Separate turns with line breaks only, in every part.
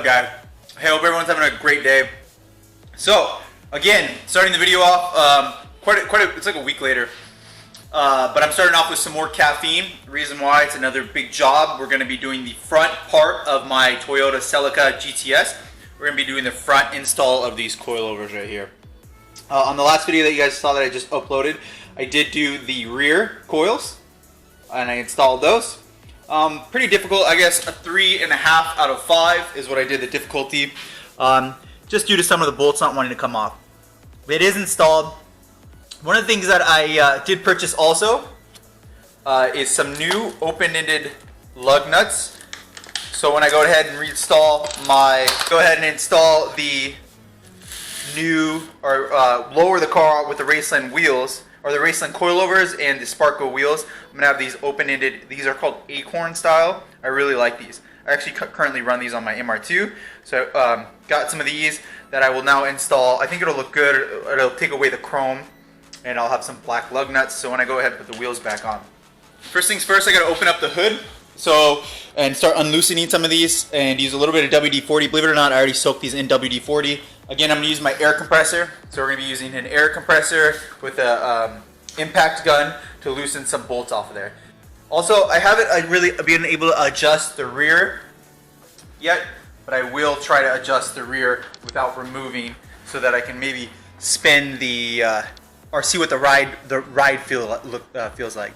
guys? Hey, hope everyone's having a great day. So, again, starting the video off, it's like a week later, but I'm starting off with some more caffeine. The reason why, it's another big job. We're going to be doing the front part of my Toyota Celica GTS. We're going to be doing the front install of these coilovers right here. On the last video that you guys saw that I just uploaded, I did do the rear coils, and I installed those. Pretty difficult, I guess. A 3.5 out of 5 is what I did, the difficulty, just due to some of the bolts not wanting to come off. It is installed. One of the things that I did purchase also is some new open-ended lug nuts. So when I go ahead and install the new, or lower the car with the RaceLand wheels, or the RaceLand coilovers and the Sparco wheels, I'm going to have these open-ended. These are called Acorn style. I really like these. I actually currently run these on my MR2. So got some of these that I will now install. I think it'll look good. It'll take away the chrome, and I'll have some black lug nuts. So when I go ahead and put the wheels back on. First things first, I got to open up the hood. And start unloosening some of these and use a little bit of WD-40. Believe it or not, I already soaked these in WD-40. Again, I'm going to use my air compressor. So we're going to be using an air compressor with a impact gun to loosen some bolts off of there. Also, I haven't really been able to adjust the rear yet, but I will try to adjust the rear without removing, so that I can maybe spin the or see what the ride feels like.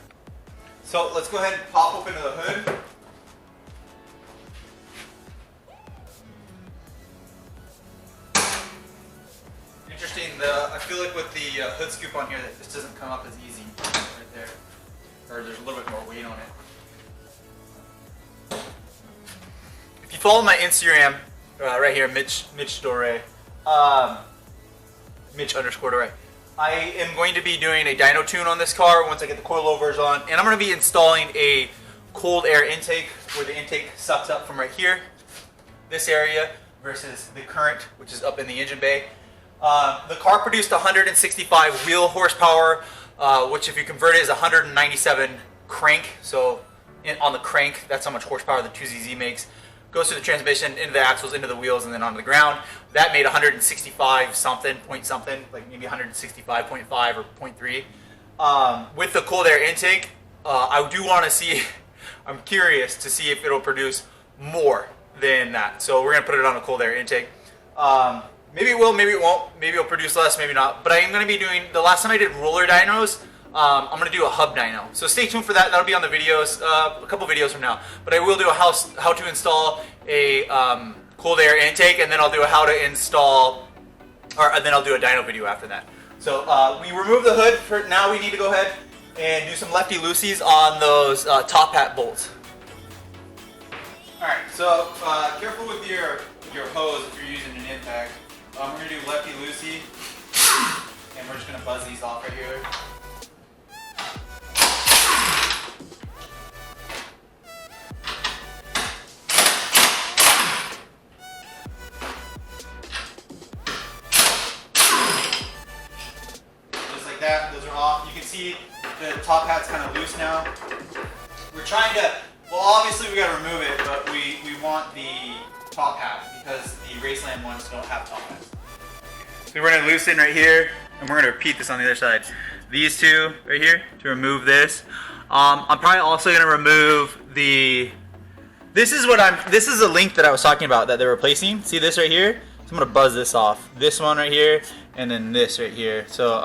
So let's go ahead and pop open the hood. Interesting, I feel like with the hood scoop on here that this doesn't come up as easy right there. Or there's a little bit more weight on it. If you follow my Instagram, right here, Mitch Dore, Mitch_Dore. I am going to be doing a dyno tune on this car once I get the coilovers on, and I'm going to be installing a cold air intake where the intake sucks up from right here, this area, versus the current, which is up in the engine bay. The car produced 165 wheel horsepower, which if you convert it is 197 crank. So on the crank, that's how much horsepower the 2ZZ makes. Goes through the transmission, into the axles, into the wheels, and then onto the ground. That made 165 something, point something, like maybe 165.5 or 0.3. With the cold air intake, I do want to see, I'm curious to see if it'll produce more than that. So we're going to put it on a cold air intake. Maybe it will, maybe it won't. Maybe it'll produce less, maybe not. But I am going to be doing, the last time I did roller dynos, I'm going to do a hub dyno. So stay tuned for that. That'll be on the videos, a couple videos from now. But I will do a how to install a cold air intake, and then I'll do a how to install, and then I'll do a dyno video after that. So we remove the hood. For now, we need to go ahead and do some lefty-loosies on those top hat bolts. Alright, so careful with your hose if you're using an impact. We're going to do lefty-loosey, and we're just going to buzz these off right here. That, those are off. You can see the top hat's kind of loose now. We're trying to, well, obviously we got to remove it, but we want the top hat because the RaceLand ones don't have top hats. So we're going to loosen right here, and we're going to repeat this on the other side. These two right here to remove this. I'm probably also going to remove the. This is a link that I was talking about that they're replacing. See this right here? So I'm going to buzz this off. This one right here, and then this right here. So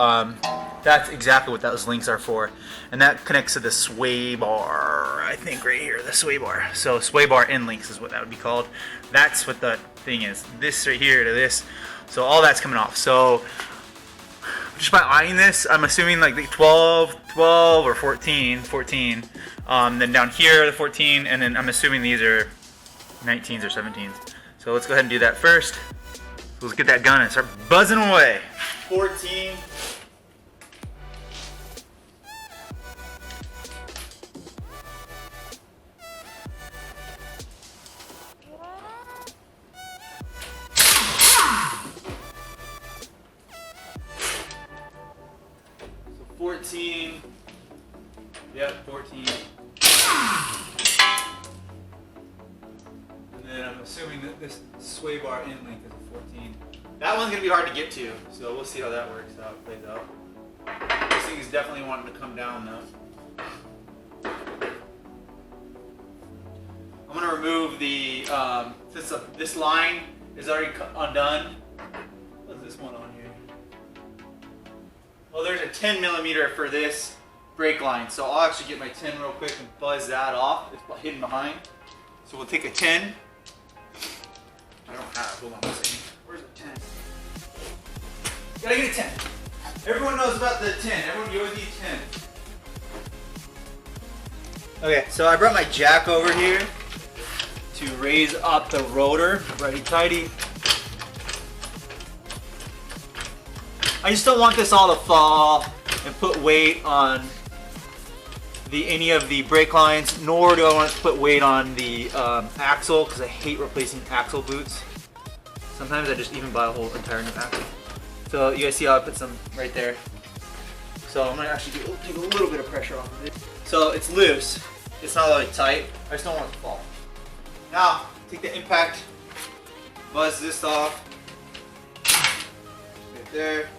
that's exactly what those links are for. And that connects to the sway bar, I think right here, the sway bar. So sway bar end links is what that would be called. That's what the thing is. This right here to this. So all that's coming off. So just by eyeing this, I'm assuming like the 12 or 14. Then down here the 14, and then I'm assuming these are 19s or 17s. So let's go ahead and do that first. So let's get that gun and start buzzing away. 14. So 14. Yep, 14. And then I'm assuming that This sway bar in length is a 14. That one's gonna be hard to get to, so we'll see how that works out, plays out. This thing is definitely wanting to come down though. I'm gonna remove the, since this line is already undone. What's this one on here? Well, there's a 10 millimeter for this brake line, so I'll actually get my 10 real quick and buzz that off. It's hidden behind. So we'll take a 10. I don't have, hold on a second. Where's the 10? Gotta get a 10. Everyone knows about the 10. Everyone, you always need 10. Okay, so I brought my jack over here to raise up the rotor, righty tighty. I just don't want this all to fall and put weight on any of the brake lines, nor do I want to put weight on the axle, because I hate replacing axle boots. Sometimes I just even buy a whole entire new axle. So you guys see how I put some right there. So I'm gonna actually take a little bit of pressure off of it. So it's loose. It's not really tight. I just don't want it to fall. Now take the impact, buzz this off. Right there.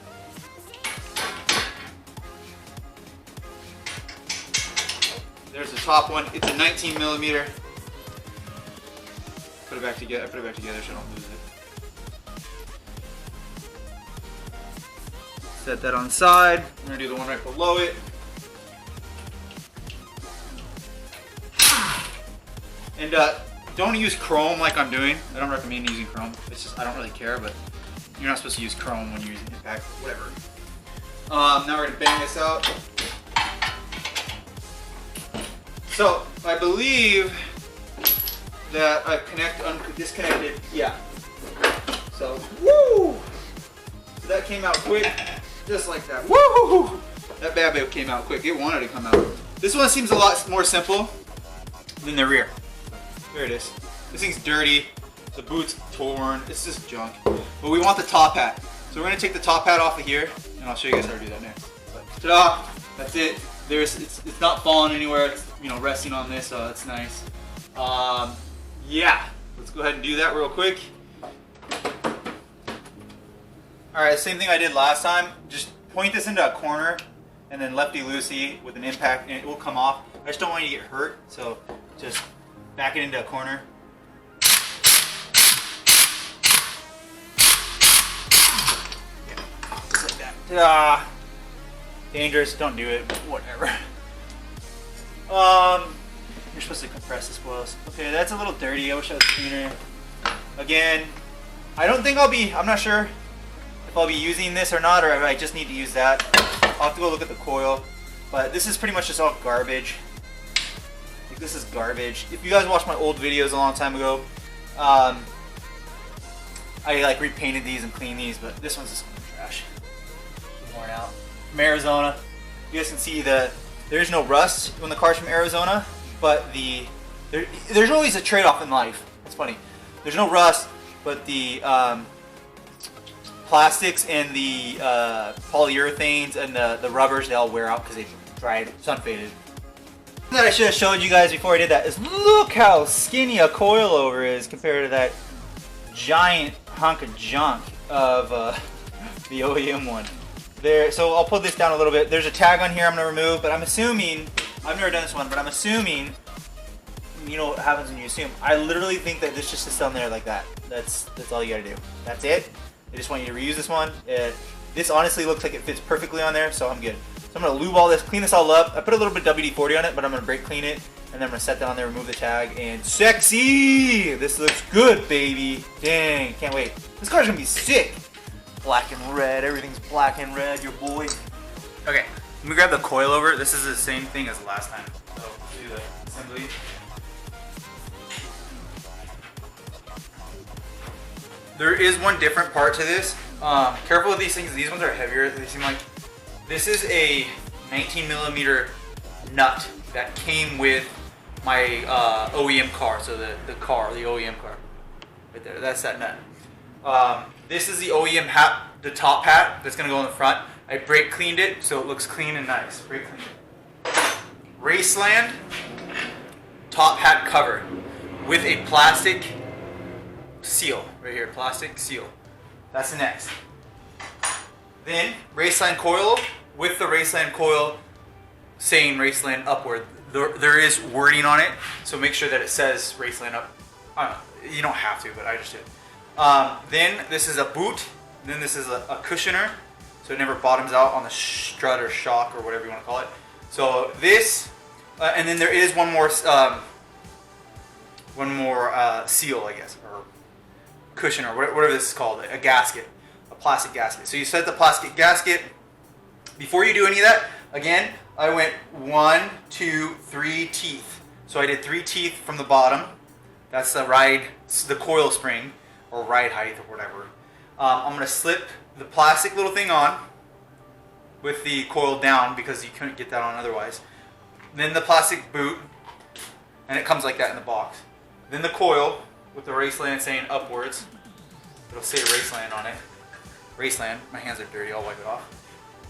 There's the top one. It's a 19 millimeter. Put it back together. I put it back together so I don't lose it. Set that on the side. I'm gonna do the one right below it. And don't use chrome like I'm doing. I don't recommend using chrome. It's just I don't really care, but you're not supposed to use chrome when you're using impact. Whatever. Now we're gonna bang this out. So I believe that I disconnected. Yeah. So woo! So that came out quick, just like that. Woo! That bad baby came out quick. It wanted to come out. This one seems a lot more simple than the rear. There it is. This thing's dirty. The boot's torn. It's just junk. But we want the top hat. So we're gonna take the top hat off of here, and I'll show you guys how to do that next. Ta-da! That's it. It's not falling anywhere. It's, you know, resting on this, so that's nice. Yeah, let's go ahead and do that real quick. All right, same thing I did last time. Just point this into a corner, and then lefty-loosey with an impact, and it will come off. I just don't want you to get hurt, so just back it into a corner. Yeah, just like that. Ta-da! Dangerous, don't do it, whatever. You're supposed to compress the spoils. Okay, that's a little dirty. I wish I was cleaner. Again, I'm not sure if I'll be using this or not, or if I just need to use that. I'll have to go look at the coil. But this is pretty much just all garbage. Like, this is garbage. If you guys watched my old videos a long time ago, I like repainted these and cleaned these, but this one's just trash. Worn out. From Arizona. You guys can see there's no rust when the car's from Arizona, but there's always a trade-off in life. It's funny. There's no rust, but the plastics and the polyurethanes and the rubbers, they all wear out because they dried, sun faded. That I should have showed you guys before I did that is look how skinny a coilover is compared to that giant hunk of junk of the OEM one. There, so I'll pull this down a little bit. There's a tag on here I'm going to remove, but I'm assuming, I've never done this one, but I'm assuming, you know what happens when you assume. I literally think that this just sits down there like that. That's all you got to do. That's it. I just want you to reuse this one. This honestly looks like it fits perfectly on there, so I'm good. So I'm going to lube all this, clean this all up. I put a little bit of WD-40 on it, but I'm going to brake clean it, and then I'm going to set that on there, remove the tag, and sexy! This looks good, baby. Dang, can't wait. This car's going to be sick. Black and red, everything's black and red, your boy. Okay, let me grab the coilover. This is the same thing as last time. So, do the assembly. There is one different part to this. Careful with these things. These ones are heavier. They seem like this is a 19 millimeter nut that came with my OEM car. So the OEM car, right there. That's that nut. This is the OEM hat, the top hat that's gonna go in the front. I brake cleaned it so it looks clean and nice. Brake cleaned it. RaceLand top hat cover with a plastic seal right here, plastic seal. That's the next. Then RaceLand coil with the RaceLand coil saying RaceLand upward. There is wording on it, so make sure that it says RaceLand up. I don't know, you don't have to, but I just did. Then this is a boot. Then this is a cushioner, so it never bottoms out on the strut or shock or whatever you want to call it. So this, and then there is one more seal, I guess, or cushion, or whatever this is called, a gasket, a plastic gasket. So you set the plastic gasket. Before you do any of that, again, I went 1, 2, 3 teeth. So I did 3 teeth from the bottom. That's the coil spring, or ride height, or whatever. I'm going to slip the plastic little thing on with the coil down because you couldn't get that on otherwise. Then the plastic boot, and it comes like that in the box. Then the coil with the RaceLand saying upwards. It'll say RaceLand on it. RaceLand. My hands are dirty, I'll wipe it off.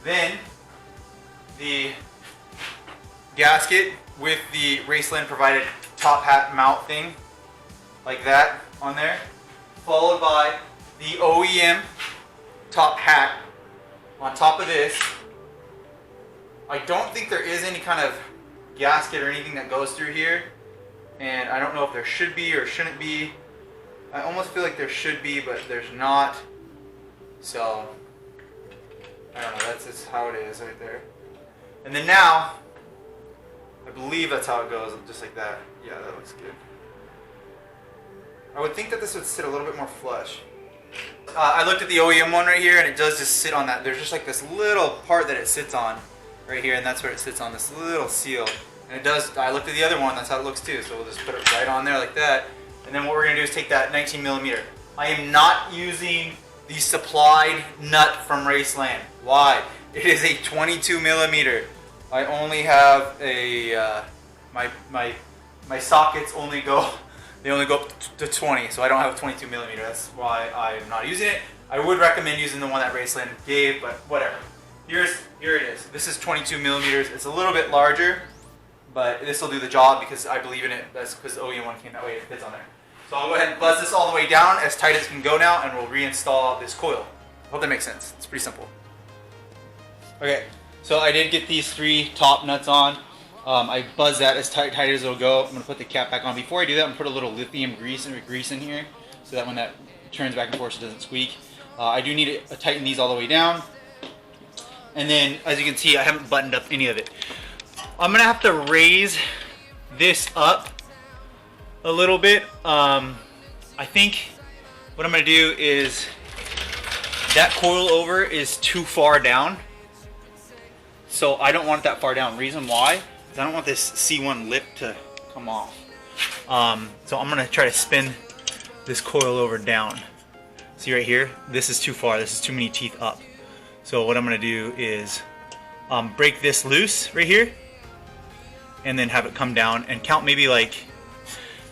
Then the gasket with the RaceLand provided top hat mount thing, like that on there, followed by the OEM top hat on top of this. I don't think there is any kind of gasket or anything that goes through here, and I don't know if there should be or shouldn't be. I almost feel like there should be, but there's not. So I don't know, that's just how it is right there. And then now, I believe that's how it goes, just like that. Yeah, that looks good. I would think that this would sit a little bit more flush. I looked at the OEM one right here, and it does just sit on that. There's just like this little part that it sits on right here, and that's where it sits on, this little seal. And it does, I looked at the other one, that's how it looks too. So we'll just put it right on there like that. And then what we're gonna do is take that 19 millimeter. I am not using the supplied nut from RaceLand. Why? It is a 22 millimeter. I only have a, my sockets only go, they only go up to 20, so I don't have a 22 millimeter. That's why I'm not using it. I would recommend using the one that RaceLand gave, but whatever. Here it is. This is 22 millimeters. It's a little bit larger, but this will do the job because I believe in it. That's because the OEM one came that way. It fits on there. So I'll go ahead and buzz this all the way down as tight as it can go now, and we'll reinstall this coil. Hope that makes sense. It's pretty simple. Okay, so I did get these 3 top nuts on. I buzzed that as tight as it'll go. I'm going to put the cap back on. Before I do that, I'm going to put a little lithium grease in here so that when that turns back and forth, it doesn't squeak. I do need to tighten these all the way down. And then, as you can see, I haven't buttoned up any of it. I'm going to have to raise this up a little bit. I think what I'm going to do is, that coilover is too far down. So I don't want it that far down. Reason why? I don't want this C1 lip to come off. So I'm gonna try to spin this coilover down. See right here? This is too far. This is too many teeth up. So what I'm gonna do is break this loose right here, and then have it come down and count maybe like,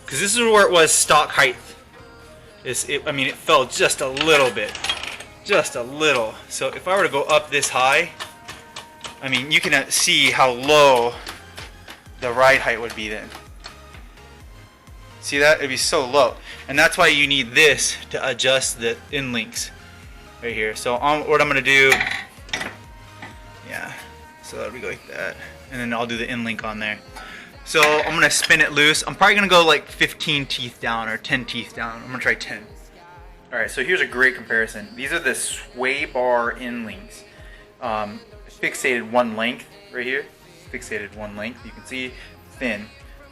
because this is where it was stock height. I mean, it fell just a little bit, just a little. So if I were to go up this high, I mean, you can see how low the ride height would be then. See that? It'd be so low. And that's why you need this to adjust the in links right here. So what I'm going to do, yeah, so that'll be like that. And then I'll do the in link on there. So I'm going to spin it loose. I'm probably going to go like 15 teeth down or 10 teeth down. I'm going to try 10. Alright, so here's a great comparison. These are the sway bar in links. Fixated one length right here. Fixated one length. You can see thin.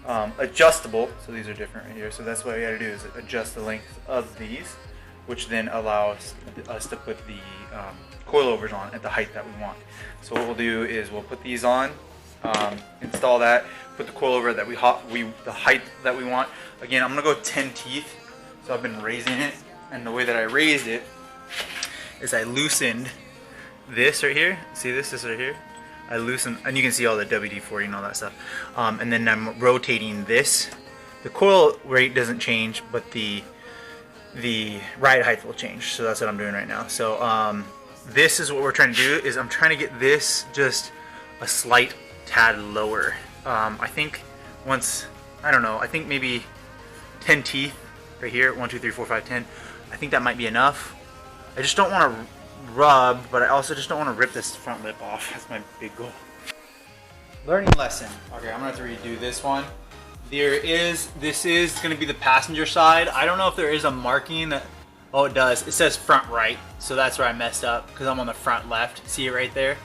Adjustable. So these are different right here. So that's what we got to do is adjust the length of these, which then allows us to put the coilovers on at the height that we want. So what we'll do is we'll put these on, install that, put the coilover that the height that we want. Again, I'm gonna go 10 teeth. So I've been raising it, and the way that I raised it is I loosened this right here. See this right here? I loosen, and you can see all the WD-40 and all that stuff. And then I'm rotating this. The coil rate doesn't change, but the ride height will change. So that's what I'm doing right now. So this is what we're trying to do, is I'm trying to get this just a slight tad lower. I think once, I don't know, I think maybe 10 teeth right here. 1, 2, 3, 4, 5, 10. I think that might be enough. I just don't want to rub, but I also just don't want to rip this front lip off. That's my big goal. Learning lesson. Okay, I'm gonna have to redo this one. This is gonna be the passenger side. I don't know if there is a marking that, oh it does. It says front right, so that's where I messed up because I'm on the front left. See it right there?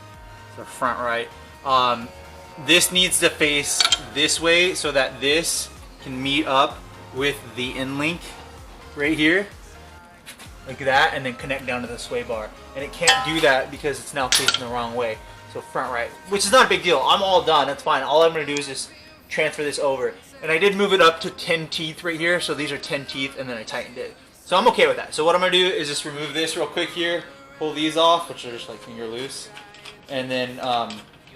So front right. This needs to face this way so that this can meet up with the in link right here. Like that, and then connect down to the sway bar. And it can't do that because it's now facing the wrong way. So front right, which is not a big deal. I'm all done, that's fine. All I'm gonna do is just transfer this over. And I did move it up to 10 teeth right here. So these are 10 teeth and then I tightened it. So I'm okay with that. So what I'm gonna do is just remove this real quick here, pull these off, which are just like finger loose. And then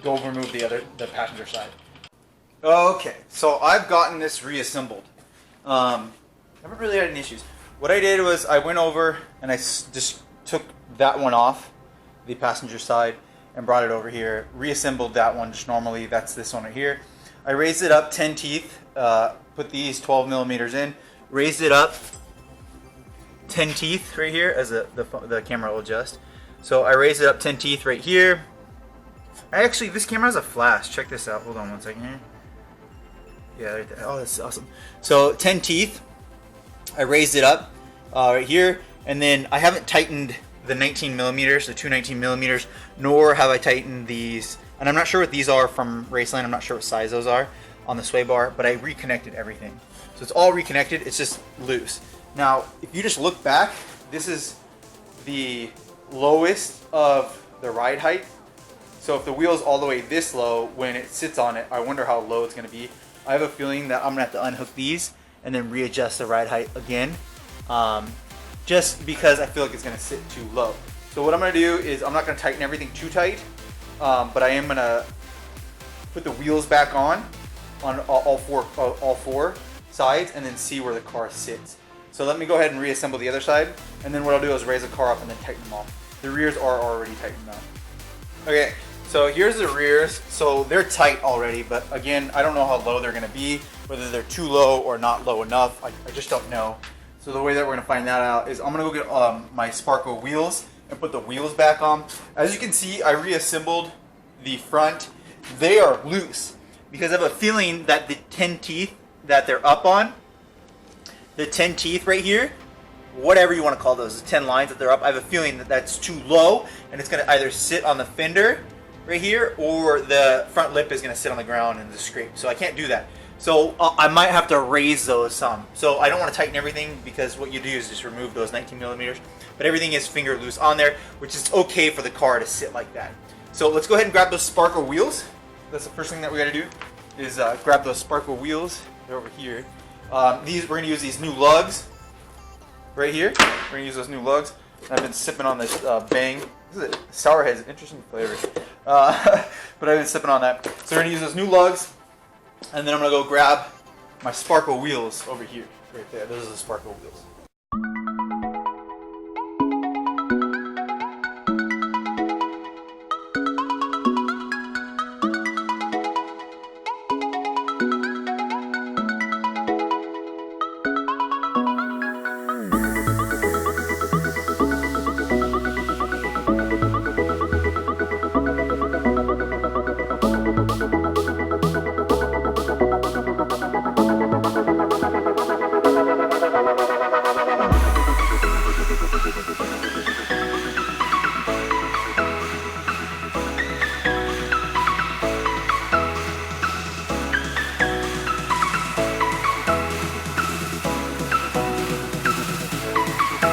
go remove the passenger side. Okay, so I've gotten this reassembled. I haven't really had any issues. What I did was I went over and I just took that one off, the passenger side, and brought it over here. Reassembled that one just normally. That's this one right here. I raised it up 10 teeth, put these 12 millimeters in, raised it up 10 teeth right here as the camera will adjust. So I raised it up 10 teeth right here. Actually, this camera has a flash. Check this out. Hold on one second here. Yeah, right there. Oh, that's awesome. So 10 teeth. I raised it up right here, and then I haven't tightened the 19 millimeters, the two 19 millimeters, nor have I tightened these. And I'm not sure what these are from RaceLand. I'm not sure what size those are on the sway bar, but I reconnected everything. So it's all reconnected. It's just loose. Now, if you just look back, this is the lowest of the ride height. So if the wheel's all the way this low, when it sits on it, I wonder how low it's going to be. I have a feeling that I'm going to have to unhook these and then readjust the ride height again, just because I feel like it's going to sit too low. So what I'm going to do is I'm not going to tighten everything too tight, but I am going to put the wheels back on all four sides and then see where the car sits. So let me go ahead and reassemble the other side, and then what I'll do is raise the car up and then tighten them off. The rears are already tightened up. Okay, so here's the rears. So they're tight already, but again, I don't know how low they're going to be, whether they're too low or not low enough. I just don't know. So the way that we're going to find that out is I'm going to go get my Sparco wheels and put the wheels back on. As you can see, I reassembled the front. They are loose because I have a feeling that the 10 teeth that they're up on, the 10 teeth right here, whatever you want to call those, the 10 lines that they're up, I have a feeling that that's too low and it's going to either sit on the fender right here or the front lip is going to sit on the ground and just scrape. So I can't do that. So I might have to raise those some. So I don't want to tighten everything because what you do is just remove those 19 millimeters. But everything is finger loose on there, which is okay for the car to sit like that. So let's go ahead and grab those Sparco wheels. That's the first thing that we got to do is grab those Sparco wheels. They're over here. We're going to use these new lugs right here. We're going to use those new lugs. I've been sipping on this Bang. This is Sour has interesting flavor. But I've been sipping on that. So we're going to use those new lugs. And then I'm going to go grab my Sparco wheels over here. Right there. Those are the Sparco wheels.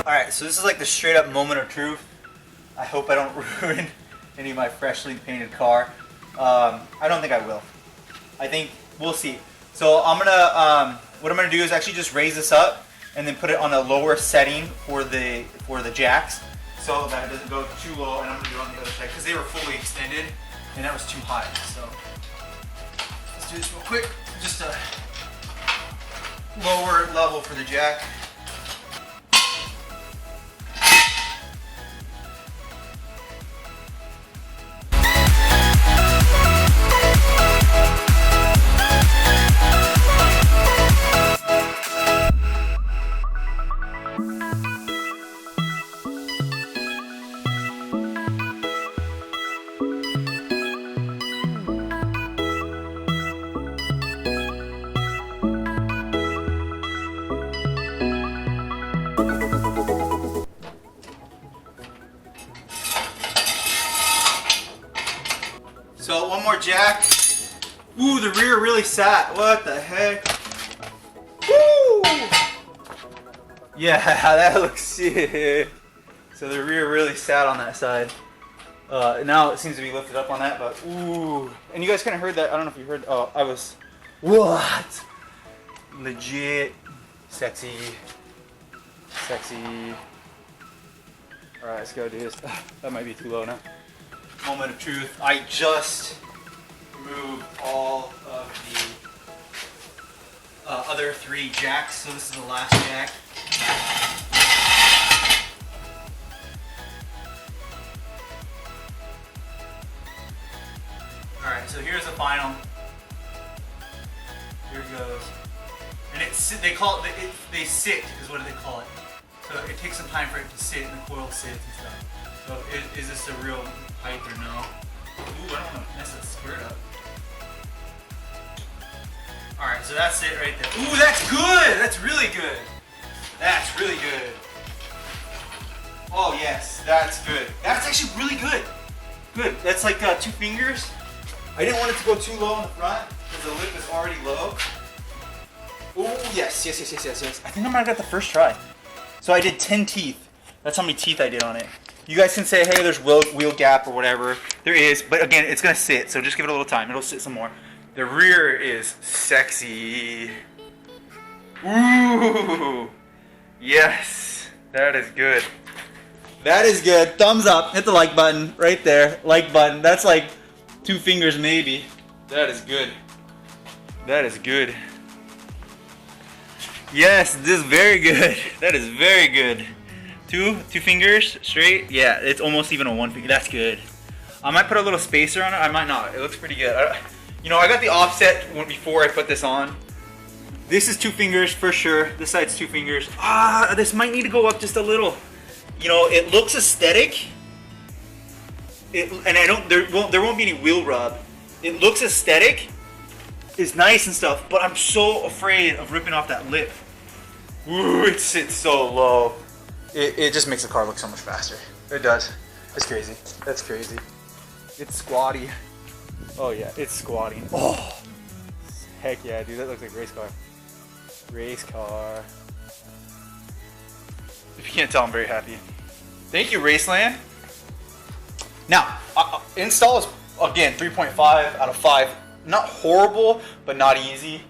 Alright, so this is like the straight up moment of truth. I hope I don't ruin any of my freshly painted car. I don't think I will. I think we'll see. So I'm gonna what I'm gonna do is actually just raise this up and then put it on a lower setting for the jacks so that it doesn't go too low, and I'm gonna do it on the other side because they were fully extended and that was too high. So let's do this real quick. Just a lower level for the jack. So one more jack. Ooh, the rear really sat. What the heck? Woo! Yeah, that looks sick. So the rear really sat on that side. Now it seems to be lifted up on that, but ooh. And you guys kind of heard that. I don't know if you heard. Oh, I was. What? Legit. Sexy. Sexy. Alright, let's go do this. That might be too low now. Moment of truth. I just removed all of the other 3 jacks, so this is the last jack. Alright, so here's the final. Here it goes. And they call it, they sit is what they call it. So it takes some time for it to sit and the coil sits and stuff. So is this a real height or no? Ooh, I don't want to mess that skirt up. Alright, so that's it right there. Ooh, that's good! That's really good. That's really good. Oh yes, that's good. That's actually really good. Good. That's like 2 fingers. I didn't want it to go too low in the front because the lip is already low. Oh yes. I think I might have got the first try. So I did 10 teeth. That's how many teeth I did on it. You guys can say, hey, there's wheel gap or whatever. There is, but again, it's gonna sit. So just give it a little time. It'll sit some more. The rear is sexy. Ooh, yes, that is good. That is good. Thumbs up. Hit the like button right there. Like button. That's like 2 fingers maybe. That is good. That is good. Yes, this is very good. That is very good. Two fingers straight. Yeah, it's almost even a 1 finger. That's good. I might put a little spacer on it. I might not. It looks pretty good. You know, I got the offset before I put this on. This is 2 fingers for sure. This side's 2 fingers. This might need to go up just a little. You know, it looks aesthetic. There won't be any wheel rub. It looks aesthetic. It's nice and stuff, but I'm so afraid of ripping off that lip. Ooh, it sits so low. It just makes the car look so much faster. It does. It's crazy. That's crazy. It's squatty. Oh yeah, it's squatting. Oh, heck yeah, dude. That looks like a race car. Race car. If you can't tell, I'm very happy. Thank you, RaceLand. Now, install is, again, 3.5 out of 5. Not horrible, but not easy.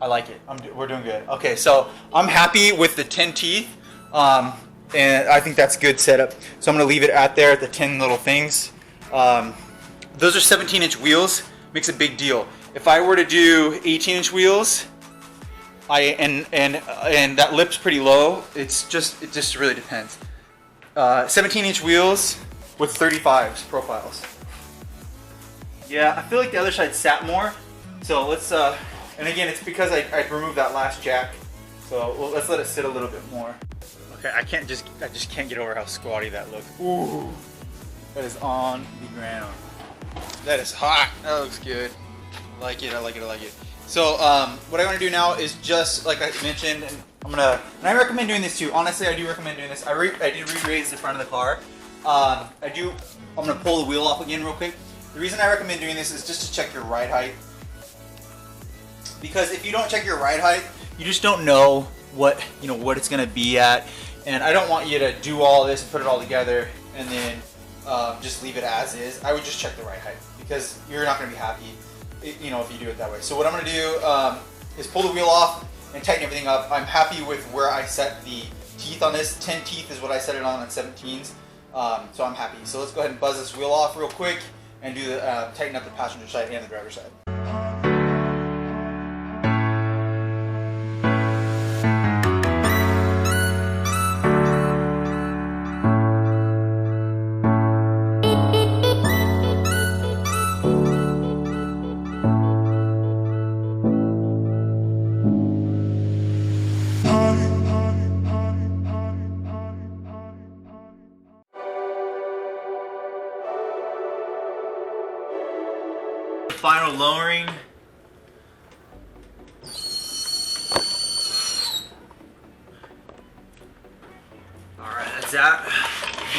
I like it. We're doing good. Okay, so I'm happy with the 10 teeth. And I think that's good setup. So I'm going to leave it at there at the 10 little things. Those are 17-inch wheels. Makes a big deal. If I were to do 18-inch wheels, and that lip's pretty low, it just really depends. 17-inch wheels with 35s profiles. Yeah, I feel like the other side sat more. So let's, and again, it's because I removed that last jack. So let's let it sit a little bit more. Okay, I just can't get over how squatty that looks. Ooh, that is on the ground. That is hot. That looks good. I like it. So what I want to do now is just like I mentioned, and I recommend doing this too. Honestly, I do recommend doing this. I did re-raise the front of the car. I'm gonna pull the wheel off again real quick. The reason I recommend doing this is just to check your ride height. Because if you don't check your ride height, you just don't know what it's gonna be at. And I don't want you to do all this and put it all together and then just leave it as is. I would just check the ride height because you're not gonna be happy, if you do it that way. So what I'm gonna do is pull the wheel off and tighten everything up. I'm happy with where I set the teeth on this. 10 teeth is what I set it on 17s. So I'm happy. So let's go ahead and buzz this wheel off real quick and do the tighten up the passenger side and the driver's side. Final lowering. Alright, that's that.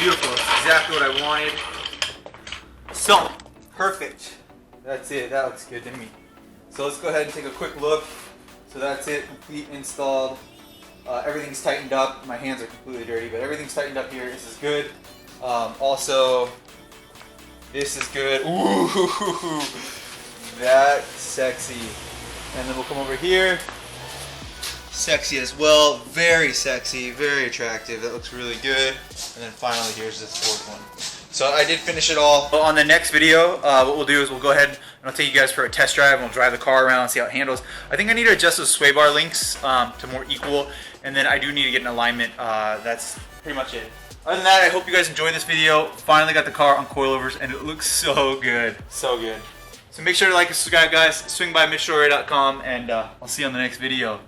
Beautiful. That's exactly what I wanted. So, Perfect. That's it. That looks good to me. So let's go ahead and take a quick look. So that's it. Complete installed. Everything's tightened up. My hands are completely dirty, but everything's tightened up here. This is good. Also, this is good. Ooh, that's sexy. And then we'll come over here. Sexy as well. Very sexy. Very attractive. That looks really good. And then finally, here's this fourth one. So I did finish it all. But on the next video, what we'll do is we'll go ahead and I'll take you guys for a test drive and we'll drive the car around and see how it handles. I think I need to adjust those sway bar links to more equal, and then I do need to get an alignment. That's pretty much it. Other than that, I hope you guys enjoyed this video. Finally got the car on coilovers and it looks so good. So good. So make sure to like and subscribe, guys. Swing by MitchDore.com and I'll see you on the next video.